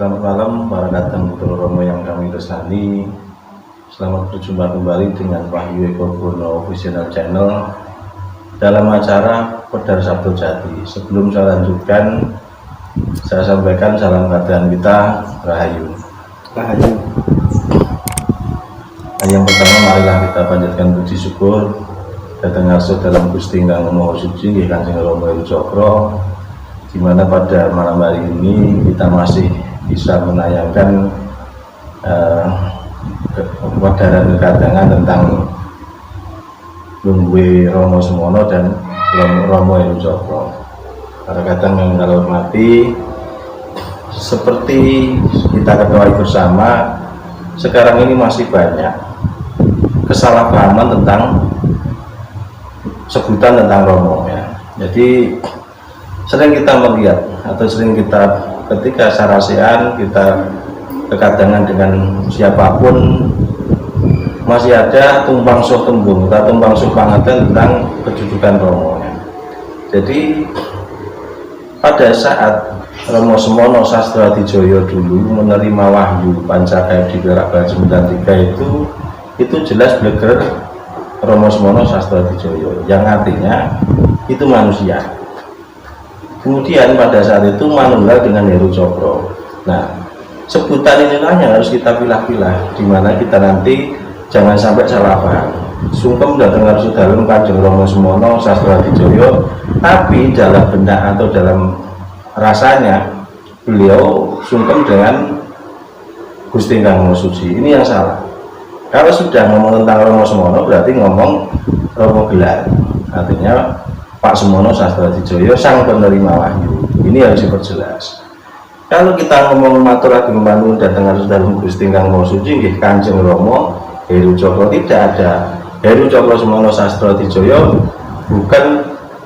Selamat malam para datang Putra Romo yang kami kesani. Selamat berjumpa kembali dengan Wahyu Eko Bono Official Channel dalam acara Pedar Sabtu Jati. Sebelum saya lanjutkan, saya sampaikan salam keadaan kita, Rahayu. Rahayu. Yang pertama, marilah kita panjatkan puji syukur datang ngarsa dalam Gusti Ingkang Maha Suci nggih Kanjeng Rama Cokro, di mana pada malam hari ini kita masih bisa menayangkan kepedaran kekadangan tentang Lungguhe Romo Semono dan Romo Heru Cokro. Para kadang yang kita hormati, seperti kita ketahui bersama, sekarang ini masih banyak kesalahpahaman tentang sebutan tentang Romo ya. Jadi sering kita melihat atau sering kita ketika sarasean kita kekadangan dengan siapapun, masih ada tumpang soh tembung atau tumpang soh pangaten tentang kedudukan Romo ya. Jadi pada saat Romo Semono Sastradijaya dulu menerima wahyu Pancakaya di Perak Barat 93 itu jelas bleger Romo Semono Sastradijaya, yang artinya itu manusia. Kemudian pada saat itu manunggal dengan Heru Cokro. Nah, sebutan inilah yang harus kita pilah-pilah, di mana kita nanti jangan sampai salah paham. Sungkem datang harus dalam Kanjeng Romo Semono Sastradijaya, tapi dalam benak atau dalam rasanya beliau sungkem dengan Gusti Ingkang Maha Suci. Ini yang salah. Kalau sudah ngomong tentang Romo Semono berarti ngomong Romo gelar, artinya Pak Semono Sastradijaya sang penerima wahyu. Ini harus diperjelas. Kalau kita ngomong matur ageng panuwun datang harus dalam Gusti Ingkang Maha Suci nggih Kanjeng Romo Heru Cokro, tidak ada Heru Cokro Semono Sastradijaya, bukan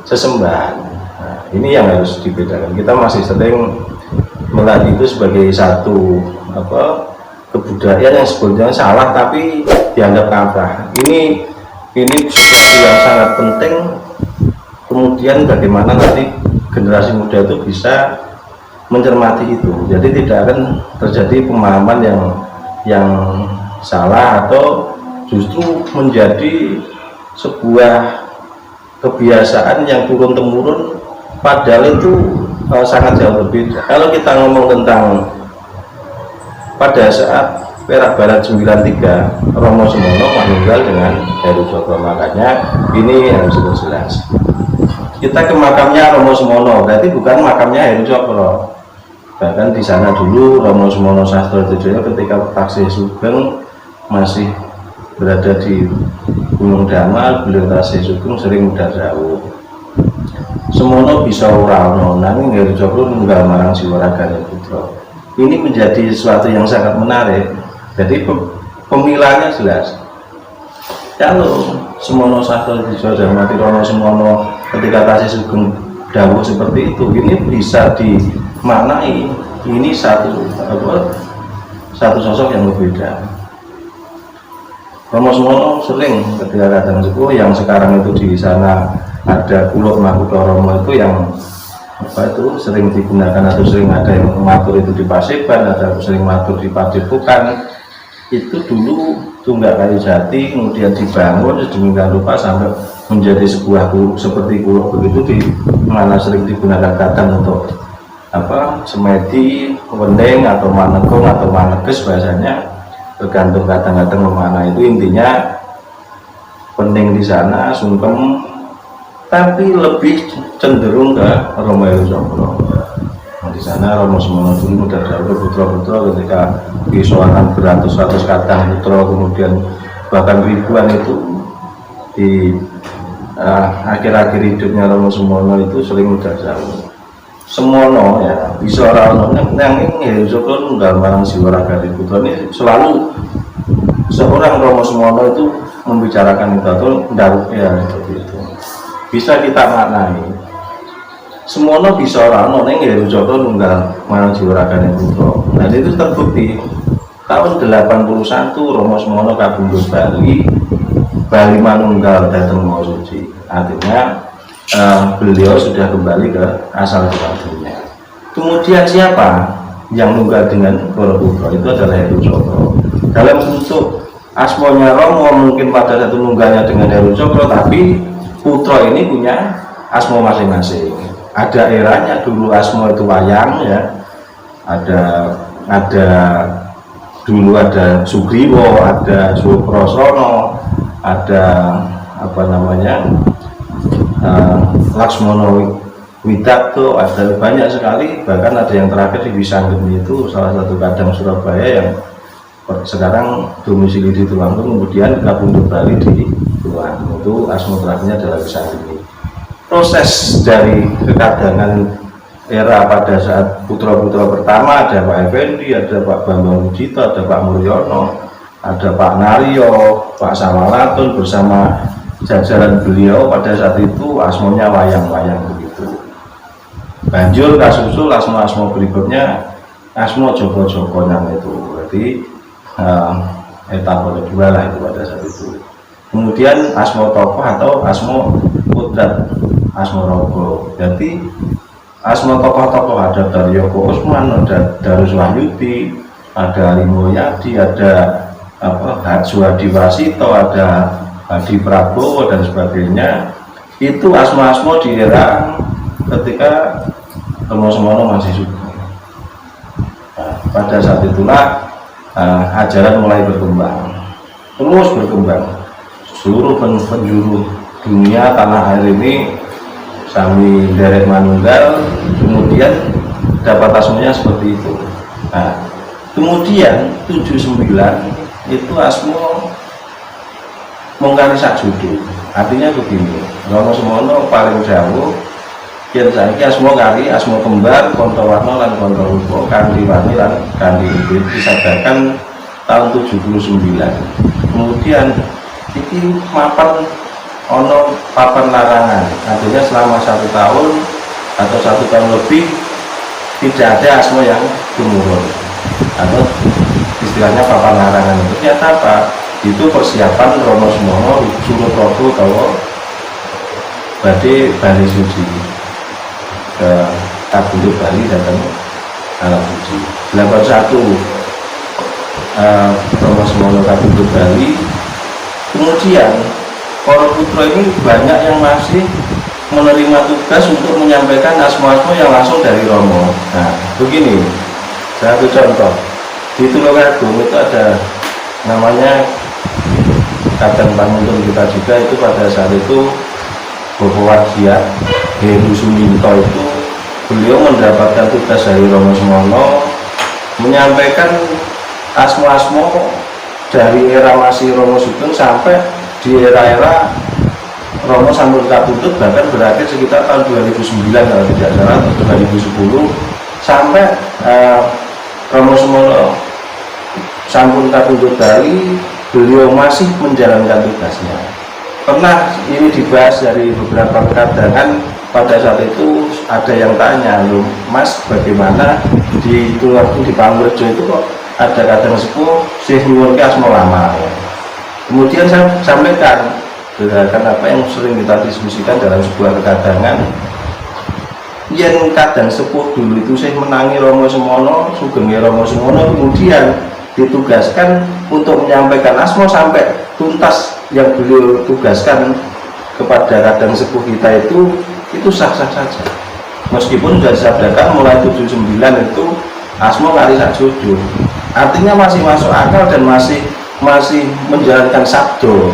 sesembahan. Nah, ini yang harus dibedakan. Kita masih sering melihat itu sebagai satu kebudayaan yang sebetulnya salah tapi dianggap kaprah. Ini sesuatu yang sangat penting. Kemudian bagaimana nanti generasi muda itu bisa mencermati itu, jadi tidak akan terjadi pemahaman yang salah atau justru menjadi sebuah kebiasaan yang turun-temurun, padahal itu sangat jauh berbeda. Kalau kita ngomong tentang pada saat Perak Barat 93 Romo Semono meninggal dengan Heru Cokro, makanya ini harus jelas. Kita ke makamnya Romo Semono, berarti bukan makamnya Heru Cokro. Bahkan di sana dulu Romo Semono Sastradijaya ketika taksih Sugeng masih berada di Gunung Damal, beliau taksih Sugeng sering mudah jauh. Semono bisa ora ono nanging Heru Cokro nunggal marang Siwaragane Putra. Ini menjadi sesuatu yang sangat menarik. Jadi pemilahannya jelas. Kalau Semono Sastradijaya mati Romo Semono ketika taksih Sugeng dawuh seperti itu, ini bisa dimaknai ini satu sosok yang berbeda. Romo Semono sering ketika kadang suku yang sekarang itu di sana ada Kuluk Makutha Romo itu yang sering digunakan atau sering ada yang matur itu di Paseban, ada sering matur di Padepokan. Itu dulu Tunggak Kayu Jati kemudian dibangun sedemikian rupa sampai menjadi sebuah kuluk seperti kuluk begitu, di mana sering digunakan kadang untuk semedi, wening atau manekung atau maneges, bahasanya tergantung kadang-kadang mana itu. Intinya pening di sana sungkem, tapi lebih cenderung ke Romo Heru Cokro. Di sana Romo Semono dulu udah jauh putra-putra ketika kisoanan beratus-ratus kadang putra, kemudian bahkan ribuan itu di akhir-akhir hidupnya Romo Semono itu sering udah jauh. Semono ya bisa orang yang Heru Cokro nunggal marang Siwaragane Putra, ini selalu seorang Romo Semono itu membicarakan itu atau ndaruh ya seperti itu. Bisa kita maknai Semono bisa orang neng Heru Cokro nunggal marang Siwaragane Putra. Nah itu terbukti tahun 81 Romo Semono kabundut Bali manunggal datang Maha Suci. Artinya beliau sudah kembali ke asal usulnya. Kemudian siapa yang nunggal dengan Boroputra itu adalah Heru Cokro. Dalam bentuk asmonya Romo mungkin pada satu nunggalnya dengan Heru Cokro, tapi putra ini punya asmo masing-masing. Ada eranya dulu asmo itu wayang ya, ada dulu ada Sugriwo, ada Sukrasana, ada apa namanya Laksmono Witakto, ada banyak sekali, bahkan ada yang terakhir di Wisanggeni itu salah satu kadang Surabaya yang sekarang domisili di Tulanggung, kemudian Kapundhut Bali di Tulanggung, itu asmo terakhirnya adalah Wisanggeni. Proses dari kekadangan era pada saat putra-putra pertama ada Pak Effendi, ada Pak Bambang Wujito, ada Pak Mulyono, ada Pak Naryo, Pak Samalatun bersama jajaran beliau pada saat itu asmonya wayang-wayang begitu. Banjur kasusul asmo-asmo berikutnya asmo Joko-Joko yang itu, berarti etapa kedua lah itu pada saat itu. Kemudian asmo tokoh atau asmo putrat, asmo rogo. Jadi asmo tokoh-tokoh ada Daryoko Usman, ada Darus Wahyudi, ada Limoyadi, ada Suhadi Wasito, ada Hadi Prabowo dan sebagainya. Itu asmo-asmo di era ketika Romo Semono masih sugeng. Nah, pada saat itulah ajaran mulai berkembang, terus berkembang. Seluruh penjuru dunia tanah air ini sami derek manunggal, kemudian dapat asmonya seperti itu. Nah, kemudian 79 itu asmo mengkari sak judul. Artinya begini, Romo Semono paling jauh yen saiki asmo kari, asmo kembar, Kontowarno lan Kontorupa, Kandiwani lan Kandiwibit disadarkan tahun 79. Kemudian iki mapan ono papan larangan, artinya selama 1 tahun atau 1 tahun lebih tidak ada asmo yang gemurun, atau istilahnya papan larangan. Itu ternyata apa? Itu persiapan Romo Semono Suruh Prabu utawa badhe Bali Suci ke Kapundhut Bali datang Alam Suci 81 Romo Semono Kapundhut Bali. Kemudian para putra ini banyak yang masih menerima tugas untuk menyampaikan asmo-asmo yang langsung dari Romo. Nah begini, satu contoh di Tulungagung itu ada namanya kadang panuntun kita juga, itu pada saat itu Bapak Wardia Heru Suminto, itu beliau mendapatkan tugas dari Romo Semono menyampaikan asmo-asmo dari era masih Romo Sugeng sampai di era-era Romo sampun kapundhut, bahkan berakhir sekitar tahun 2009 kalau tidak salah, atau 2010, sampai Romo Semono sampun kapundhut Bali, beliau masih menjalankan tugasnya. Pernah ini dibahas dari beberapa kekadangan, pada saat itu ada yang tanya, loh Mas, bagaimana di Tulungagung di Pamrejo itu kok ada kadang sepuh sih nyuwun ke asma lama ya. Kemudian saya sampaikan gerakan apa yang sering kita diskusikan dalam sebuah kekadangan, yang kadang sepuh dulu itu saya menangi Romo Semono, sugeng Romo Semono, kemudian ditugaskan untuk menyampaikan asmo sampai tuntas yang beliau tugaskan kepada kadang sepuh kita itu sah-sah saja, meskipun sudah disabdakan mulai 79 itu asmo kari sak judul, artinya masih masuk akal dan masih menjalankan sabdo.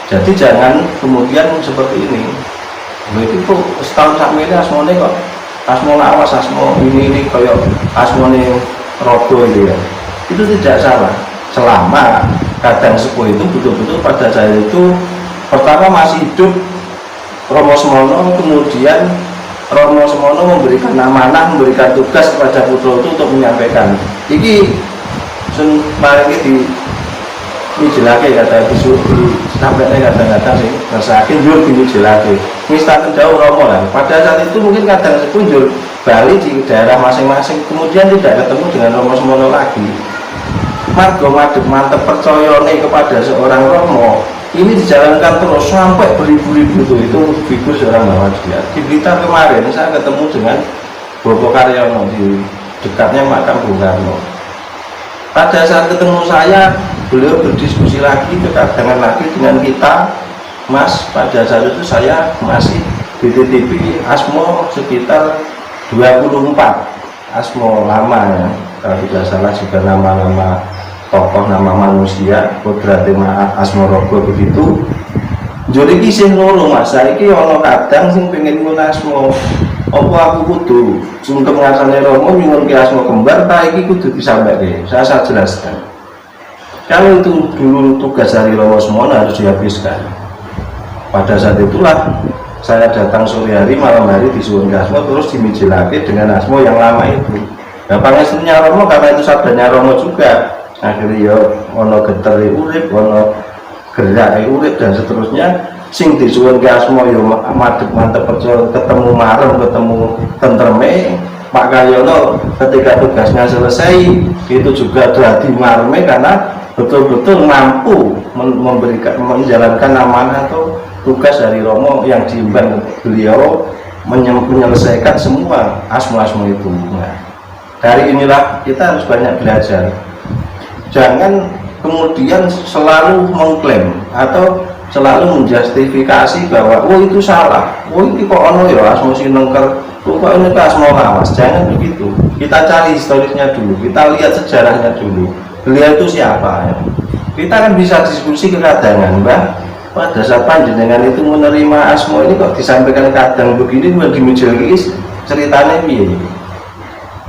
Jadi jangan kemudian seperti ini, begitu kok setahun sak ini asmo ini kok asmo lawas, asmo ini kayak asmo ini rodo itu ya. Itu tidak salah selama kadang sepuh itu betul-betul pada saat itu pertama masih hidup Romo Semono, kemudian Romo Semono memberikan amanah, memberikan tugas kepada putra itu untuk menyampaikan iki paling dijelake kata sampai kadang-kadang sih ngersakin jur dijelake misalkan jauh Romo lah. Pada saat itu mungkin kadang sepuh jur Bali di daerah masing-masing, kemudian tidak ketemu dengan Romo Semono lagi. Margo madhep mantep percayane kepada seorang Romo ini dijalankan terus sampai beribu-ribu itu figur seorang Bapak dia. Di Blitar kemarin saya ketemu dengan Bobo Karyono di dekatnya makam Bung Karno. Pada saat ketemu saya, beliau berdiskusi lagi, kekadangan lagi dengan kita, Mas. Pada saat itu saya masih dititipi asmo sekitar 24 asmo lama ya, kalau tidak salah juga nama-nama tokoh, nama manusia, kodrate maaf asmo rogo begitu. Jadi kisah loro Mas, saiki ana kadang sing pengen nyuwun asmo. Apa aku kudu sungkem ngasane Romo nyuwun ke asmo kembar, ta iki kudu disampaikan. Saya jelaskan. Kalau itu dulu tugas dari Romo Semono harus dihabiskan. Pada saat itulah saya datang sore hari, malam hari disuwun ke asmo, terus dimijilake dengan asmo yang lama itu. Nah, pangestunya Romo karena itu sabdanya Romo juga. Akhirnya ya ono geteri urip, ono gerak urip dan seterusnya. Sing disuwun ke asmo yo madhep mantep percaya ketemu marem, ketemu tentreme. Pak Karyono ketika tugasnya selesai itu juga dadi mareme karena betul-betul mampu memberikan, menjalankan amanah atau tugas dari Romo yang diemban beliau menyelesaikan semua asmo-asmo itu. Nah, dari inilah kita harus banyak belajar. Jangan kemudian selalu mengklaim atau selalu menjustifikasi bahwa oh itu salah, oh ini kok ono ya asmo sinengker, oh kok ini asmo lawas. Jangan begitu. Kita cari historisnya dulu, kita lihat sejarahnya dulu. Beliau itu siapa ya? Kita kan bisa diskusi kekadangan, Mbak. Pada saat panjenengan itu menerima asmo ini kok disampaikan kadang begini, buat dimijilkis ceritanya piye?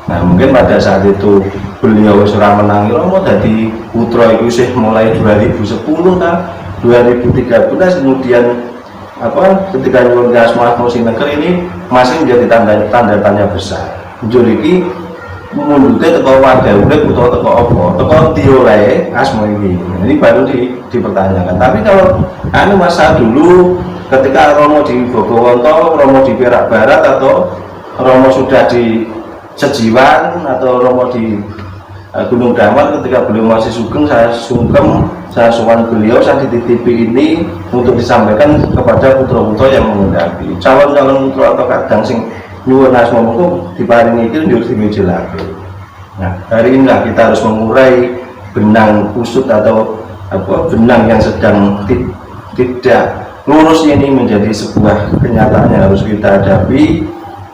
Nah, mungkin pada saat itu beliau surah menangi Romo dari putra itu sih mulai 2010 ta 2013, kemudian apa ketika nyuwun ke asmo sinengker ini masih menjadi tanda tanya besar. Jadi mundute teko warga urip utawa teko apa? Teko dioleh asmo ini. Ini baru dipertanyakan. Tapi kalau masa dulu ketika Romo di Bogowonto, Romo di Perak Barat, atau Romo sudah di Sejiwan, atau Romo di Gunung Damar, ketika beliau masih sugeng, saya sungkem, saya suwan beliau, saya dititipi ini untuk disampaikan kepada putra-putra yang menghendaki. Calon-calon putra atau kadang sing nyuwun asma mengko diparingi iki njur dimijilake. Nah, hari inilah kita harus mengurai benang kusut atau apa benang yang sedang tidak lurus ini menjadi sebuah kenyataan yang harus kita hadapi,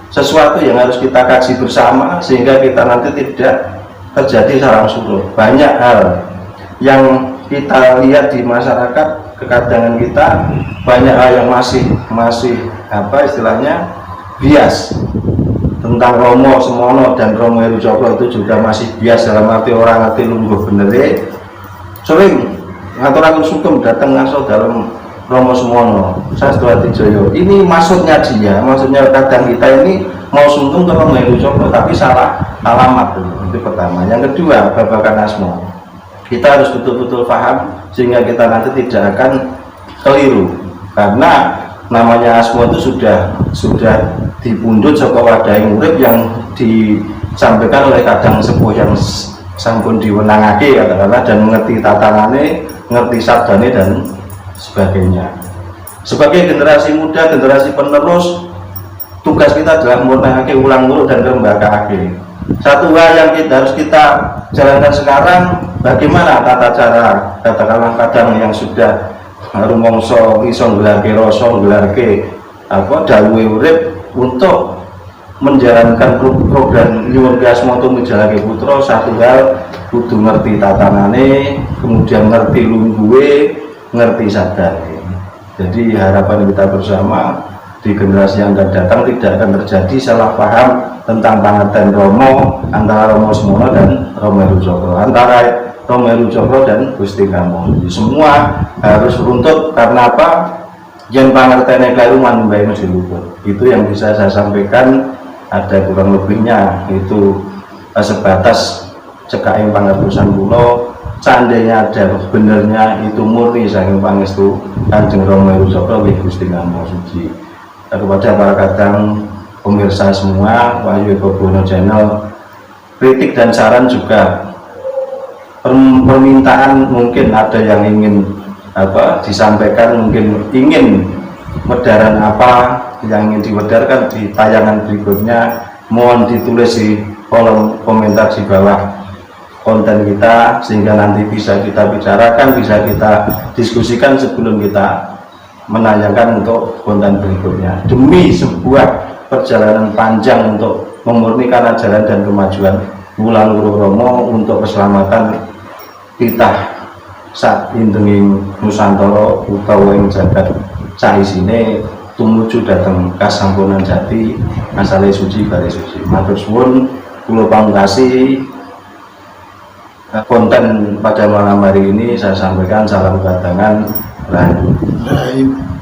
sesuatu yang harus kita kaji bersama sehingga kita nanti tidak terjadi sarang surut. Banyak hal yang kita lihat di masyarakat kekadangan kita, banyak hal yang masih apa istilahnya bias tentang Romo Semono dan Romo Heru Cokro itu juga masih bias dalam arti orang ngerti lungguh benere. Sering ngaturan sugeng datang ngaso dalam Romo Semono Sastrawadijoyo, ini maksudnya dia, maksudnya kadang kita ini mau sungkem ke Romo Heru Cokro tapi salah alamat dulu. Itu pertama. Yang kedua, babakan asmo, kita harus betul-betul paham sehingga kita nanti tidak akan keliru, karena namanya asmo itu sudah dipundhut saka wadahing urip yang disampaikan oleh kadang sepuh yang sampun diwenangake katakanlah dan mengerti tatanane, ngerti sabdane dan sebagainya. Sebagai generasi muda, generasi penerus, tugas kita adalah murnakake ulang-ulang dan rembakake. Satu hal yang harus kita jalankan sekarang, bagaimana tata cara katakanlah kadang yang sudah rumangsa iso nggelarke rasa, nggelarke apa dawuhe urip untuk menjalankan program nyuwun asma untuk menjalankan putra. Satu hal kudu ngerti tatanane, kemudian ngerti lungguhe, ngerti sadare. Jadi harapan kita bersama di generasi yang akan datang tidak akan terjadi salah paham tentang pangerten Romo antara Romo Semono dan Romo Heru Cokro, antara Romo Heru Cokro dan Gusti Kamo. Semua harus runtut karena apa? Yang pangertene kaliru manumbae mesti luput. Itu yang bisa saya sampaikan. Ada kurang lebihnya itu sebatas cekaking pangertosan kula. Seandainya ada benernya itu murni saking pangestu Kanjeng Romo Heru Cokro nggih Gusti Kamo suci. Kepada para kadang pemirsa semua Wahyu Eko Buwono Channel, kritik dan saran juga permintaan mungkin ada yang ingin apa disampaikan, mungkin ingin wedaran apa yang ingin diwedarkan di tayangan berikutnya, mohon ditulis di kolom komentar di bawah konten kita, sehingga nanti bisa kita bicarakan, bisa kita diskusikan sebelum kita menanyakan untuk konten berikutnya, demi sebuah perjalanan panjang untuk memurnikan ajaran dan kemajuan Wulan Wuroromo, untuk keselamatan kita sak indenging Nusantara utawa ing jagat saisine tumuju dateng kasampunan jati asale suci bare suci. Matur suwun, kula pangkasi konten pada malam hari ini saya sampaikan. Salam Batangan, Rahayu.